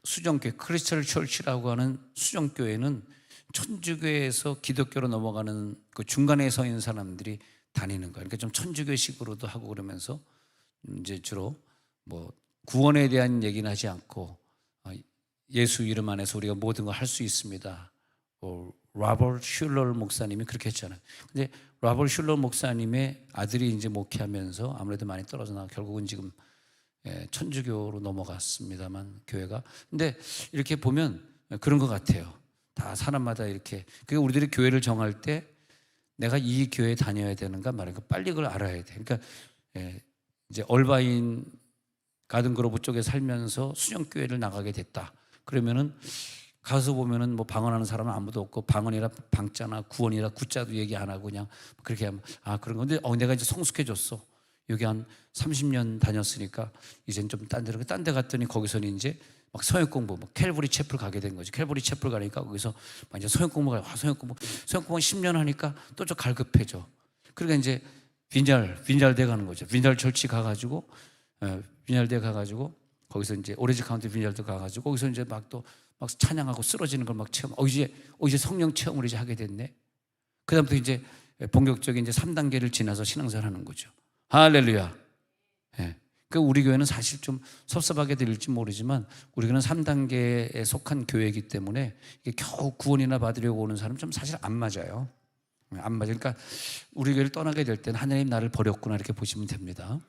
수정교회, 크리스천 철치라고 하는 수정교회는 천주교에서 기독교로 넘어가는 그 중간에 서 있는 사람들이 다니는 거예요. 그러니까 좀 천주교식으로도 하고 그러면서 이제 주로 뭐 구원에 대한 얘기는 하지 않고 예수 이름 안에서 우리가 모든 걸 할 수 있습니다. 라벌 슐러 목사님이 그렇게 했잖아요. 근데 라벌 슐러 목사님의 아들이 이제 목회하면서 아무래도 많이 떨어져 나가 결국은 지금 천주교로 넘어갔습니다만 교회가. 근데 이렇게 보면 그런 것 같아요. 다 사람마다 이렇게. 그러니까 우리들이 교회를 정할 때 내가 이 교회에 다녀야 되는가 말인가 빨리 그걸 알아야 돼. 그러니까 이제 얼바인 가든그로브 쪽에 살면서 수정교회를 나가게 됐다. 그러면은 가서 보면은 뭐 방언하는 사람은 아무도 없고, 방언이라 방자나 구원이라 구자도 얘기 안 하고 그냥 그렇게 하면 그런 건데 내가 이제 성숙해졌어. 여기 한 30년 다녔으니까 이젠 좀 딴 데 갔더니 거기서는 이제 막 성역 공부, 뭐 캘버리 채플 가게 된 거지. 캘버리 채플 가니까 거기서 막 이제 성역 공부가 성역 공부 10년 하니까 또 좀 갈급해져. 그러니까 이제 빈잘대 가는 거죠. 빈잘 철치 가가지고 빈잘대 가가지고 거기서 이제 오렌지 카운티 빈잘대 가가지고 거기서 이제 막 찬양하고 쓰러지는 걸 막 체험. 이제 성령 체험을 이제 하게 됐네. 그다음부터 이제 본격적인 이제 3단계를 지나서 신앙생활 하는 거죠. 할렐루야. 그 우리 교회는 사실 좀 섭섭하게 들릴지 모르지만 우리 교회는 3단계에 속한 교회이기 때문에 이게 겨우 구원이나 받으려고 오는 사람 좀 사실 안 맞아요. 안 맞아요. 그러니까 우리 교회를 떠나게 될 때는 하나님 나를 버렸구나 이렇게 보시면 됩니다.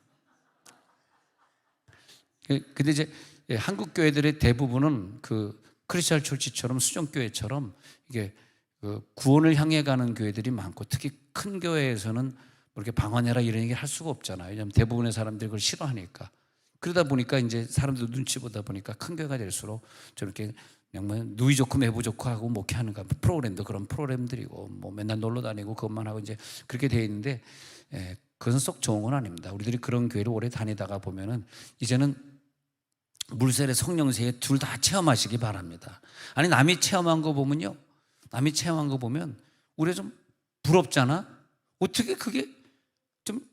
근데 이제 한국 교회들의 대부분은 그 크리스천 철치처럼 수정교회처럼 이게 그 구원을 향해 가는 교회들이 많고, 특히 큰 교회에서는 이렇게 방언해라 이런 얘기 할 수가 없잖아요. 왜냐하면 대부분의 사람들이 그걸 싫어하니까. 그러다 보니까 이제 사람들 눈치 보다 보니까 큰 교회가 될수록 저렇게 그냥 누이 좋고 매부 좋고 하고 목회하는가, 프로그램도 그런 프로그램들이고 뭐 맨날 놀러 다니고 그것만 하고 이제 그렇게 돼 있는데, 그것은 썩 좋은 건 아닙니다. 우리들이 그런 교회를 오래 다니다가 보면은 이제는 물세례 성령세례 둘 다 체험하시기 바랍니다. 아니 남이 체험한 거 보면요, 남이 체험한 거 보면 우리가 좀 부럽잖아. 어떻게 그게 좀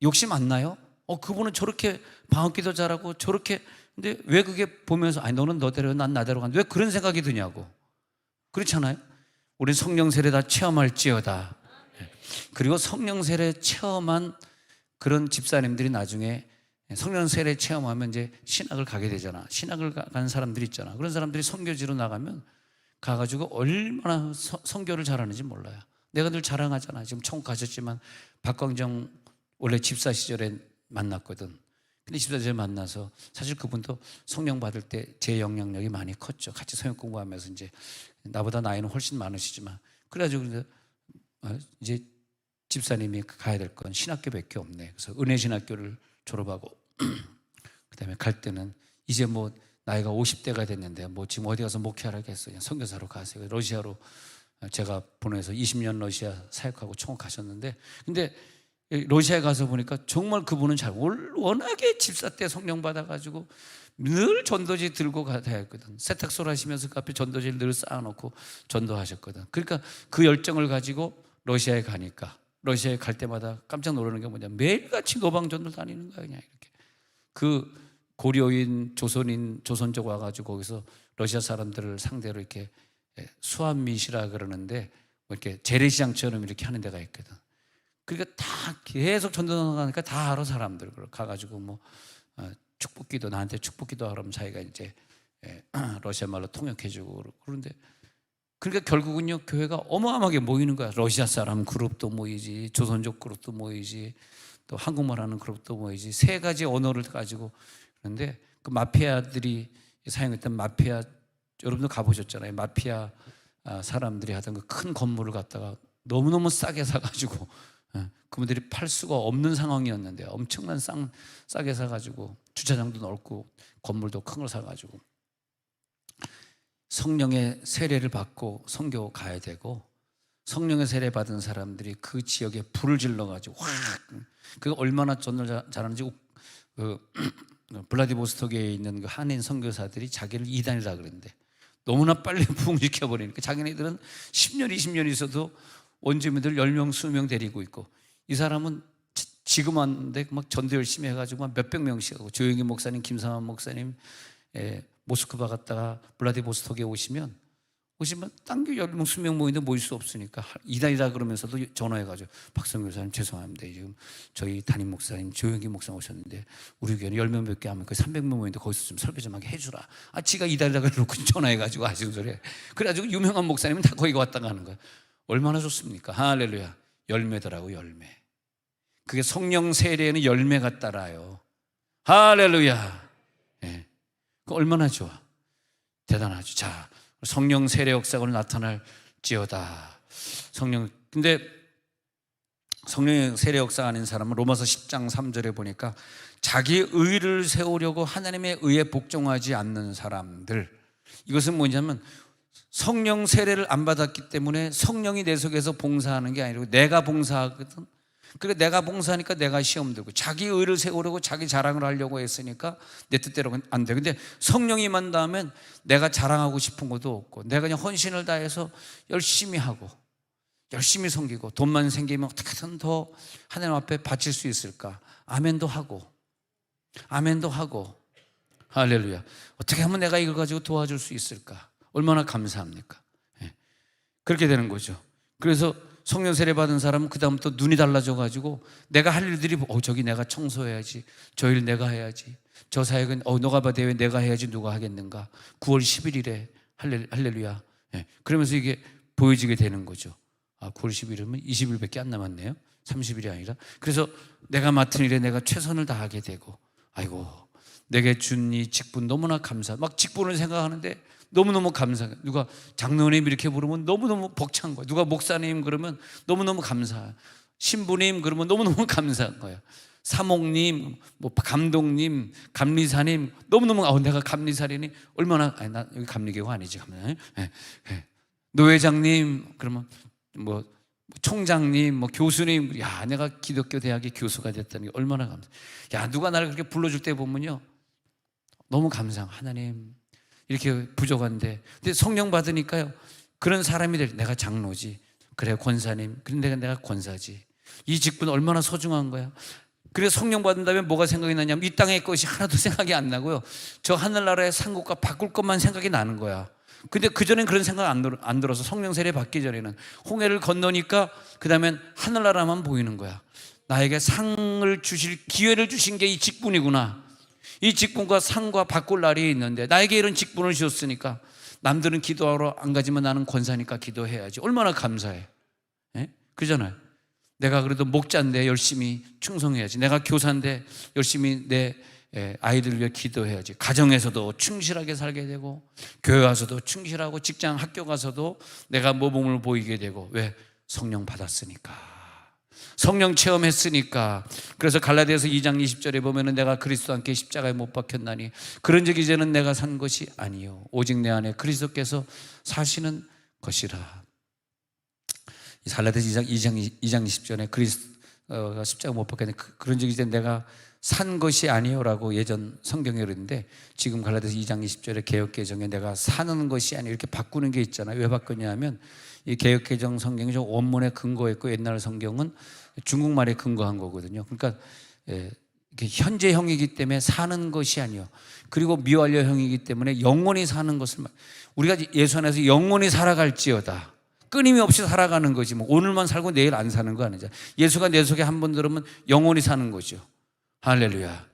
욕심 안 나요? 그분은 저렇게 방언기도 잘하고 저렇게, 근데 왜 그게 보면서 너는 너대로 난 나대로 간다, 왜 그런 생각이 드냐고. 그렇잖아요. 우리 성령 세례 다 체험할지어다. 그리고 성령 세례 체험한 그런 집사님들이 나중에 성령 세례 체험하면 이제 신학을 가게 되잖아. 신학을 간 사람들이 있잖아. 그런 사람들이 선교지로 나가면 가가지고 얼마나 선교를 잘하는지 몰라요. 내가 늘 자랑하잖아. 지금 천국 가셨지만 박광정 원래 집사 시절에 만났거든. 근데 집사 시절에 만나서 사실 그분도 성령 받을 때 제 영향력이 많이 컸죠. 같이 성역 공부하면서 이제 나보다 나이는 훨씬 많으시지만 그래가지고 이제 집사님이 가야 될 건 신학교밖에 없네. 그래서 은혜신학교를 졸업하고 그다음에 갈 때는 이제 뭐 나이가 50대가 됐는데 뭐 지금 어디 가서 목회하라겠어요. 그냥 선교사로 가세요. 러시아로 제가 보내서 20년 러시아 사역하고 총을 가셨는데, 근데 러시아에 가서 보니까 정말 그분은 워낙에 집사 때 성령 받아가지고 늘 전도지 들고 가야 했거든. 세탁소를 하시면서 그 앞에 전도지를 늘 쌓아놓고 전도하셨거든. 그러니까 그 열정을 가지고 러시아에 가니까 러시아에 갈 때마다 깜짝 놀라는 게 뭐냐, 매일같이 노방전도 다니는 거야. 그냥 이렇게 그 고려인, 조선인, 조선족 와가지고 거기서 러시아 사람들을 상대로 이렇게 수합미시라 그러는데 뭐 이렇게 재래시장처럼 이렇게 하는 데가 있거든. 그러니까 다 계속 전도 나가니까 다 알아. 사람들 가가지고 뭐 축복기도, 나한테 축복기도 하라면 자기가 이제 러시아 말로 통역해주고 그런데, 그러니까 결국은요 교회가 어마어마하게 모이는 거야. 러시아 사람 그룹도 모이지, 조선족 그룹도 모이지, 또 한국말하는 그룹도 모이지, 세 가지 언어를 가지고. 그런데 그 마피아들이 사용했던 마피아, 여러분도 가보셨잖아요. 마피아 사람들이 하던 그 큰 건물을 갖다가 너무너무 싸게 사가지고 그분들이 팔 수가 없는 상황이었는데 엄청난 싸게 사가지고 주차장도 넓고 건물도 큰 걸 사가지고 성령의 세례를 받고 선교 가야 되고, 성령의 세례 받은 사람들이 그 지역에 불을 질러가지고 확, 그 얼마나 전도를 잘하는지 블라디보스토크에 있는 그 한인 선교사들이 자기를 이단이라 그랬는데 너무나 빨리 부흥시켜 버리니까 자기네들은 10년 20년 있어도 원주민들 10명 20명 데리고 있고, 이 사람은 지금 왔는데 막 전도 열심히 해가지고 막 몇백 명씩 하고, 조영기 목사님, 김상환 목사님 모스크바 갔다가 블라디보스토크에 오시면 딴 교 10명 20명 모이는데 모일 수 없으니까 이단이라 그러면서도 전화해가지고 박성규 목사님 죄송합니다. 지금 저희 담임 목사님 조영기 목사님 오셨는데 우리 교회는 10명 몇 개 하면 거의 300명 모이는데 거기서 좀 설교 좀 하게 해주라. 지가 이단이라 그래놓고 전화해가지고 하시는 소리. 그래가지고 유명한 목사님은 다 거기 왔다 가는 거야. 얼마나 좋습니까? 할렐루야. 열매더라고, 열매. 그게 성령 세례에는 열매가 따라요. 할렐루야. 예. 그 얼마나 좋아. 대단하죠. 자, 성령 세례 역사가 나타날지어다. 근데 성령 세례 역사가 아닌 사람은 로마서 10장 3절에 보니까 자기 의를 세우려고 하나님의 의에 복종하지 않는 사람들. 이것은 뭐냐면 성령 세례를 안 받았기 때문에 성령이 내 속에서 봉사하는 게 아니고 내가 봉사하거든. 그래, 내가 봉사하니까 내가 시험 들고 자기 의를 세우려고 자기 자랑을 하려고 했으니까 내 뜻대로는 안 돼. 근데 성령이 임한다면 내가 자랑하고 싶은 것도 없고 내가 그냥 헌신을 다해서 열심히 하고 열심히 섬기고 돈만 생기면 어떻게든 더 하나님 앞에 바칠 수 있을까? 아멘도 하고 할렐루야. 어떻게 하면 내가 이걸 가지고 도와줄 수 있을까? 얼마나 감사합니까? 그렇게 되는 거죠. 그래서 성령 세례 받은 사람은 그 다음부터 눈이 달라져가지고 내가 할 일들이 저기 내가 청소해야지, 저 일 내가 해야지, 저 사역은 노가바 대회 내가 해야지 누가 하겠는가, 9월 11일에 할렐루야. 그러면서 이게 보여지게 되는 거죠. 9월 11일이면 20일밖에 안 남았네요. 30일이 아니라. 그래서 내가 맡은 일에 내가 최선을 다하게 되고, 아이고 내게 준 이 직분 너무나 감사. 막 직분을 생각하는데 너무너무 감사해. 누가 장로님 이렇게 부르면 너무너무 벅찬 거야. 누가 목사님 그러면 너무너무 감사해. 신부님 그러면 너무너무 감사한 거야. 사목님, 뭐 감독님, 감리사님, 너무너무 내가 감리사리니 얼마나, 나 여기 감리교가 아니지. 노회장님 그러면 뭐 총장님, 뭐 교수님, 내가 기독교 대학의 교수가 됐다는 게 얼마나 감사해. 누가 나를 그렇게 불러줄 때 보면요 너무 감사해. 하나님 이렇게 부족한데, 근데 성령 받으니까요 그런 사람이 내가 장로지, 그래 권사님, 그런데 내가 권사지. 이 직분 얼마나 소중한 거야. 그래서 성령 받는다면 뭐가 생각이 나냐면 이 땅의 것이 하나도 생각이 안 나고요 저 하늘나라의 상급과 바꿀 것만 생각이 나는 거야. 근데 그전엔 그런 생각 안 들어서 성령 세례 받기 전에는 홍해를 건너니까 그 다음엔 하늘나라만 보이는 거야. 나에게 상을 주실 기회를 주신 게 이 직분이구나. 이 직분과 상과 바꿀 날이 있는데 나에게 이런 직분을 주셨으니까 남들은 기도하러 안 가지만 나는 권사니까 기도해야지. 얼마나 감사해. 예? 그러잖아요. 내가 그래도 목자인데 열심히 충성해야지. 내가 교사인데 열심히 내 아이들을 위해 기도해야지. 가정에서도 충실하게 살게 되고, 교회 와서도 충실하고, 직장 학교 가서도 내가 모범을 보이게 되고. 왜? 성령 받았으니까, 성령 체험했으니까. 그래서 갈라디아서 2장 20절에 보면은 내가 그리스도와 함께 십자가에 못 박혔나니 그런즉 이제는 내가 산 것이 아니요 오직 내 안에 그리스도께서 사시는 것이라. 갈라디아서 2장 20절에 그리스도가 십자가 못 박혔나니 그런즉 이제 내가 산 것이 아니요라고 예전 성경에 그랬는데, 지금 갈라디아서 2장 20절에 개역개정에 내가 사는 것이 아니요 이렇게 바꾸는 게 있잖아요. 왜 바꾸냐 하면 이 개역개정 성경이 좀 원문에 근거했고 옛날 성경은 중국말에 근거한 거거든요. 그러니까 현재형이기 때문에 사는 것이 아니요, 그리고 미완료형이기 때문에 영원히 사는 것을, 우리가 예수 안에서 영원히 살아갈지어다, 끊임없이 살아가는 거지. 뭐 오늘만 살고 내일 안 사는 거 아니죠. 예수가 내 속에 한 번 들으면 영원히 사는 거죠. 할렐루야.